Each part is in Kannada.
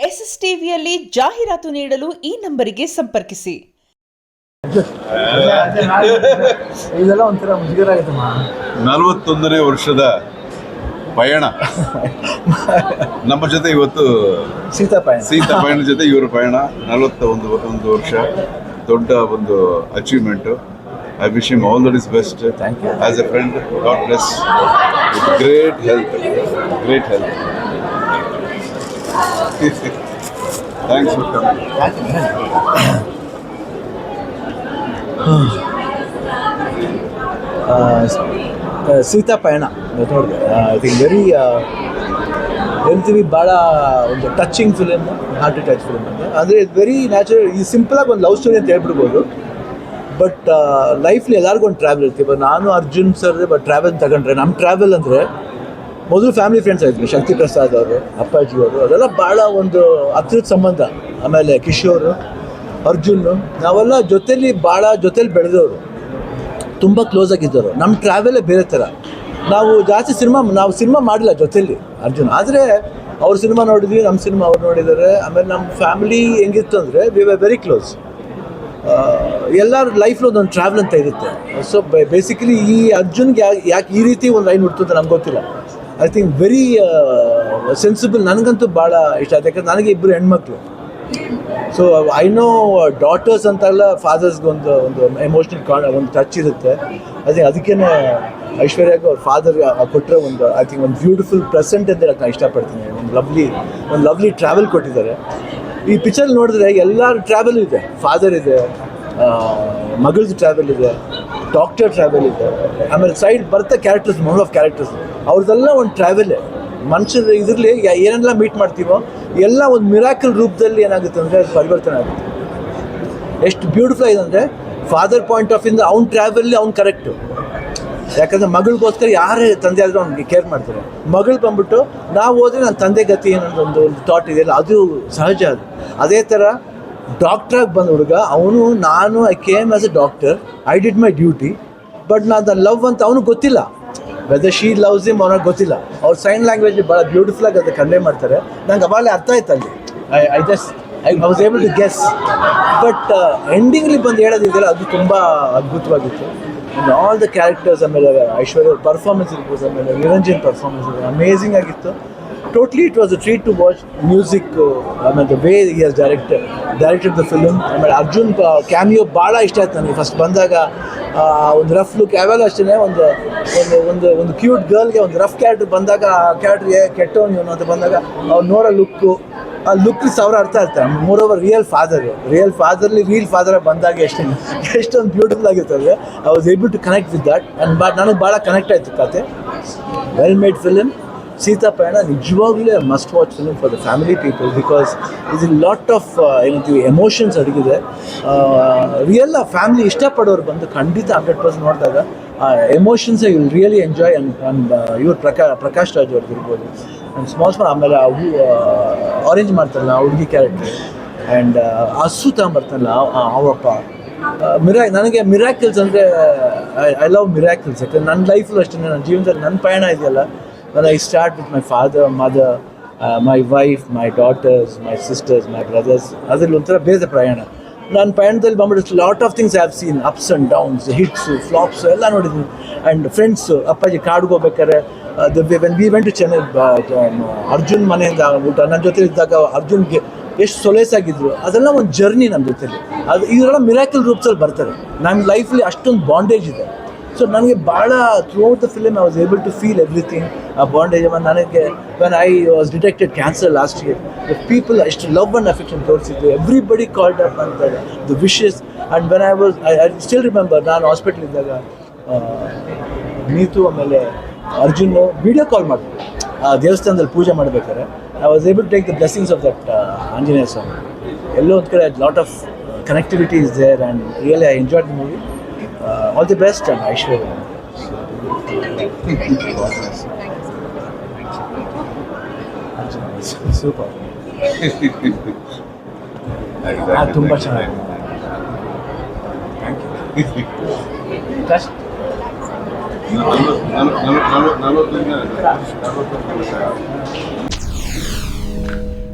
SSTVಯಲ್ಲಿ ಜಾಹೀರಾತು ನೀಡಲು ಈ ನಂಬರಿಗೆ ಸಂಪರ್ಕಿಸಿ. ಇದೆಲ್ಲ ಒಂಥರ ಮುಜುಗರ ಆಗುತ್ತಮ್ಮ. 41ನೇ ವರ್ಷದ ಪಯಣ ನಮ್ಮ ಜೊತೆ ಇವತ್ತು ಸೀತಾ ಪಯಣ ಜೊತೆ ಇವರ ಪಯಣ 41 ವರ್ಷ ದೊಡ್ಡ ಒಂದು achievement. I wish him all that is best. Thank you. As a friend, God bless. With great health. Thanks for coming. Seetha Payana ನೋಡಿದೆ. ಐ ಥಿಂಕ್ ವೆರಿ ಹೇಳ್ತೀವಿ ಭಾಳ ಒಂದು touching film, heart to touch film ಅಂತ. ಅಂದರೆ ವೆರಿ ನ್ಯಾಚುರಲ್. ಈ ಸಿಂಪಲಾಗಿ ಒಂದು ಲವ್ ಸ್ಟೋರಿ ಅಂತ ಹೇಳ್ಬಿಡ್ಬೋದು. ಬಟ್ ಲೈಫ್ಲಿ ಎಲ್ಲರಿಗೂ ಒಂದು ಟ್ರಾವೆಲ್ ಇರ್ತೀವಿ. ನಾನು ಅರ್ಜುನ್ ಸರ್ ಟ್ರಾವೆಲ್ ತಗೊಂಡ್ರೆ, ನಮ್ಮ ಟ್ರಾವೆಲ್ ಅಂದರೆ ಮೊದಲು ಫ್ಯಾಮಿಲಿ ಫ್ರೆಂಡ್ಸ್ ಆಯಿತು. ಶಕ್ತಿ ಪ್ರಸಾದ್ ಅವರು, ಅಪ್ಪಾಜಿ ಅವರು, ಅದೆಲ್ಲ ಭಾಳ ಒಂದು ಹತ್ತಿರದ ಸಂಬಂಧ. ಆಮೇಲೆ ಕಿಶೋರು, ಅರ್ಜುನ್ನು, ನಾವೆಲ್ಲ ಜೊತೇಲಿ ಬೆಳೆದವರು, ತುಂಬ ಕ್ಲೋಸ್ ಆಗಿದ್ದವರು. ನಮ್ಮ ಟ್ರಾವೆಲೇ ಬೇರೆ ಥರ. ನಾವು ಜಾಸ್ತಿ ಸಿನಿಮಾ ಮಾಡಿಲ್ಲ ಜೊತೇಲಿ ಅರ್ಜುನ್. ಆದರೆ ಅವ್ರ ಸಿನಿಮಾ ನೋಡಿದ್ವಿ, ನಮ್ಮ ಸಿನಿಮಾ ಅವ್ರು ನೋಡಿದ್ದಾರೆ. ಆಮೇಲೆ ನಮ್ಮ ಫ್ಯಾಮಿಲಿ ಹೆಂಗಿತ್ತು ಅಂದರೆ ವಿ ವರ್ ವೆರಿ ಕ್ಲೋಸ್. ಎಲ್ಲರ ಲೈಫ್ಲಿ ಒಂದೊಂದು ಟ್ರಾವೆಲ್ ಅಂತ ಇರುತ್ತೆ. ಸೊ ಬೇಸಿಕಲಿ ಈ ಅರ್ಜುನ್ಗೆ ಯಾಕೆ ಈ ರೀತಿ ಒಂದು ಲೈನ್ ಹುಡ್ತಂತ ನಮ್ಗೆ ಗೊತ್ತಿಲ್ಲ. I think very sensible. ನನಗಂತೂ ಭಾಳ ಇಷ್ಟ ಆಯ್ತು. ಯಾಕಂದ್ರೆ ನನಗೆ ಇಬ್ಬರು ಹೆಣ್ಮಕ್ಳು. ಸೊ ಐ ನೋ ಡಾಟರ್ಸ್ ಅಂತೆಲ್ಲ ಫಾದರ್ಸ್ಗೆ ಒಂದು ಎಮೋಷ್ನಲ್ ಒಂದು ಟಚ್ ಇರುತ್ತೆ. ಅದಕ್ಕೇ ಐಶ್ವರ್ಯಾಗ ಅವ್ರ ಫಾದರ್ ಕೊಟ್ಟರೆ ಒಂದು ಐ ಥಿಂಕ್ ಒಂದು ಬ್ಯೂಟಿಫುಲ್ ಪ್ರೆಸೆಂಟ್ ಅಂತ ಹೇಳಕ್ಕೆ ನಾನು ಇಷ್ಟಪಡ್ತೀನಿ. ಒಂದು ಲವ್ಲಿ ಟ್ರಾವೆಲ್ ಕೊಟ್ಟಿದ್ದಾರೆ. ಈ ಪಿಕ್ಚರ್ ನೋಡಿದ್ರೆ ಎಲ್ಲರ ಟ್ರಾವೆಲ್ ಇದೆ. ಫಾದರ್ ಇದೆ, ಮಗಳದ್ದು ಟ್ರಾವೆಲ್ ಇದೆ, ಡಾಕ್ಟರ್ ಟ್ರಾವೆಲ್ ಇದೆ. ಆಮೇಲೆ ಸೈಡ್ ಬರ್ತಾ ಕ್ಯಾರೆಕ್ಟರ್ಸ್, ಮೋಲ್ ಆಫ್ ಕ್ಯಾರೆಕ್ಟರ್ಸ್ ಅವ್ರದ್ದೆಲ್ಲ ಒಂದು ಟ್ರಾವೆಲ್ಲೇ. ಮನುಷ್ಯರು ಇದರಲ್ಲಿ ಏನೆಲ್ಲ ಮೀಟ್ ಮಾಡ್ತೀವೋ ಎಲ್ಲ ಒಂದು ಮಿರಾಕಲ್ ರೂಪದಲ್ಲಿ ಏನಾಗುತ್ತೆ ಅಂದರೆ ಅದು ಪರಿವರ್ತನೆ ಆಗುತ್ತೆ. ಎಷ್ಟು ಬ್ಯೂಟಿಫುಲ್ ಆಗಿದೆ ಅಂದರೆ ಫಾದರ್ ಪಾಯಿಂಟ್ ಆಫ್ ಇಂದ ಅವ್ನ ಟ್ರಾವೆಲ್ಲಿ ಅವ್ನು ಕರೆಕ್ಟು. ಯಾಕಂದರೆ ಮಗಳಿಗೋಸ್ಕರ ಯಾರೇ ತಂದೆ ಆದರೂ ಅವ್ನಿಗೆ ಕೇರ್ ಮಾಡ್ತಾರೆ. ಮಗಳು ಬಂದ್ಬಿಟ್ಟು ನಾವು ಹೋದರೆ ನನ್ನ ತಂದೆ ಗತಿ ಏನೋ ಒಂದು ಥಾಟ್ ಇದೆಯಲ್ಲ, ಅದು ಸಹಜ. ಅದೇ ಥರ ಡಾಕ್ಟ್ರಾಗಿ ಬಂದ ಹುಡುಗ ನಾನು I came as A doctor, I did my duty. But ನಾನು ಲವ್ ಅಂತ ಅವನಿಗೆ ಗೊತ್ತಿಲ್ಲ. ವೆದರ್ ಶೀ ಲವ್ಸ್ ಹಿಮ್ ಅವನಿಗೆ ಗೊತ್ತಿಲ್ಲ. ಅವ್ರ ಸೈನ್ ಲ್ಯಾಂಗ್ವೇಜ್ ಭಾಳ ಬ್ಯೂಟಿಫುಲ್ಲಾಗಿ ಅದು ಕನ್ವೆ ಮಾಡ್ತಾರೆ. ನಂಗೆ ಅವಾಗಲೇ ಅರ್ಥ ಆಯ್ತು ಅಲ್ಲಿ. I was able to guess. But endingly ಬಂದು ಹೇಳೋದಿದೆಯಲ್ಲ, ಅದು ತುಂಬ ಅದ್ಭುತವಾಗಿತ್ತು. ಆ್ಯಂಡ್ ಆಲ್ ದ ಕ್ಯಾರೆಕ್ಟರ್ಸ್, ಆಮೇಲೆ ಐಶ್ವರ್ಯ ಪರ್ಫಾರ್ಮೆನ್ಸ್ ಇರ್ಬೋದು, ಆಮೇಲೆ ನಿರಂಜನ್ ಪರ್ಫಾರ್ಮೆನ್ಸ್ ಇರ್ಬೋದು, ಅಮೇಝಿಂಗ್ ಆಗಿತ್ತು. Totally it was a treat to watch. Music, ಆಮೇಲೆ the way he has directed the film. ಆಮೇಲೆ ಅರ್ಜುನ್ ಕ್ಯಾಮಿಯೋ ಭಾಳ ಇಷ್ಟ ಆಯ್ತು ನನಗೆ. ಫಸ್ಟ್ ಬಂದಾಗ ಒಂದು ರಫ್ ಲುಕ್, ಯಾವಾಗ ಅಷ್ಟೇ ಒಂದು ಕ್ಯೂಟ್ ಗರ್ಲ್ಗೆ ಒಂದು ರಫ್ ಕ್ಯಾರೆಕ್ಟರ್ ಬಂದಾಗ, ಆ ಕ್ಯಾರೆಕ್ಟ್ರಿಗೆ ಕೆಟ್ಟವನು ಇವನು ಅಂತ ಬಂದಾಗ ಅವ್ನು ನೋಡೋ ಆ ಲುಕ್ ಸಾವಿರ ಅರ್ಥ ಇರ್ತಾರೆ. ಮೋರೋವರ್ ರಿಯಲ್ ಫಾದರ್ ಬಂದಾಗ ಎಷ್ಟೊಂದು ಬ್ಯೂಟಿಫುಲ್ ಆಗಿರ್ತದೆ. I was able to connect with that. And ನನಗೆ ಭಾಳ ಕನೆಕ್ಟ್ ಆಯಿತು ಕತೆ. Well made film. Seetha Payana ನಿಜವಾಗ್ಲೂ must watch film for the family people. Because ಇದು ಲಾಟ್ ಆಫ್ ಏನಂತೀವಿ ಎಮೋಷನ್ಸ್ ಅಡಗಿದೆ. ರಿಯಲ್ ಫ್ಯಾಮಿಲಿ ಇಷ್ಟಪಡೋರು ಬಂದು ಖಂಡಿತ 100% ನೋಡಿದಾಗ emotions you will really enjoy. And ಇವ್ರು ಪ್ರಕಾಶ್ ರಾಜ್ ಅವ್ರದ್ದು ಇರ್ಬೋದು. ಆ್ಯಂಡ್ ಸ್ಮಾಲ್ ಆಮೇಲೆ ಆರೆಂಜ್ ಮಾಡ್ತಾರಲ್ಲ ಹುಡುಗಿ ಕ್ಯಾರೆಕ್ಟರ್. ಆ್ಯಂಡ್ ಹಸು ತಗೊಂಬರ್ತಾನಲ್ಲ ಅವಪ್ಪ. ನನಗೆ ಮಿರಾಕಲ್ಸ್ ಅಂದರೆ ಐ ಲವ್ ಮಿರಾಕಲ್ಸ್. ಯಾಕಂದರೆ ನನ್ನ ಲೈಫಲ್ಲೂ ಅಷ್ಟೇ, ನನ್ನ ಜೀವನದಲ್ಲಿ ನನ್ನ ಪಯಣ ಇದೆಯಲ್ಲ, when I start with my father, mother, my wife, my daughters, my sisters, my brothers, ಅದರಲ್ಲಿ ಒಂಥರ ಬೇರೆ ಪ್ರಯಾಣ. ನನ್ನ ಪಯಣದಲ್ಲಿ ಬಂದ್ಬಿಟ್ಟು lot of things I have seen, ups and downs, hits, flops ಎಲ್ಲ ನೋಡಿದ್ದೀನಿ. ಆ್ಯಂಡ್ ಫ್ರೆಂಡ್ಸು, ಅಪ್ಪಾಜಿ ಕಾಡಿಗೆ ಹೋಗ್ಬೇಕಾರೆ when we went to Chennai, Arjun ಮನೆಯಿಂದ ಊಟ ನನ್ನ ಜೊತೆ ಇದ್ದಾಗ ಅರ್ಜುನ್ಗೆ ಎಷ್ಟು ಸೊಲೇಸಾಗಿದ್ರು. ಅದೆಲ್ಲ ಒಂದು ಜರ್ನಿ ನಮ್ಮ ಜೊತೆಲಿ. ಇದೆಲ್ಲ ಮಿರಾಕಲ್ ರೂಪ್ಸಲ್ಲಿ ಬರ್ತಾರೆ. ನನ್ನ ಲೈಫಲ್ಲಿ ಅಷ್ಟೊಂದು ಬಾಂಡೇಜ್ ಇದೆ. ಸೊ ನನಗೆ ಭಾಳ throughout the film I was able to feel everything. ಆ ಬಾಂಡೇಜ್ ನನಗೆ when I was detected cancer last year, the people ಎಷ್ಟು ಲವ್ ಆ್ಯಂಡ್ ಅಫೆಕ್ಷನ್ ತೋರಿಸಿದ್ದು. ಎವ್ರಿಬಡಿ ಕಾಲ್ಡ್ ಅಪ್ ಅಂತ the wishes. And when I still remember, ನಾನು ಹಾಸ್ಪಿಟ್ಲ್ ಇದ್ದಾಗ ನೀತು ಆಮೇಲೆ ಅರ್ಜುನ್ನು ವಿಡಿಯೋ ಕಾಲ್ ಮಾಡಿದ್ರು ಆ ದೇವಸ್ಥಾನದಲ್ಲಿ ಪೂಜೆ ಮಾಡಬೇಕಾದ್ರೆ. I was able to take the blessings of that Anjaneya Swamy. ಎಲ್ಲೋ ಒಂದು ಕಡೆ lot of connectivity is there. And really I enjoyed the movie. All the best, and Aishwarya. Super. ತುಂಬ ಚೆನ್ನಾಗಿದೆ. ನಾನು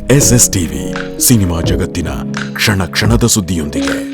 SS ಟಿವಿ ಸಿನಿಮಾ ಜಗತ್ತಿನ ಕ್ಷಣ ಕ್ಷಣದ ಸುದ್ದಿಯೊಂದಿಗೆ.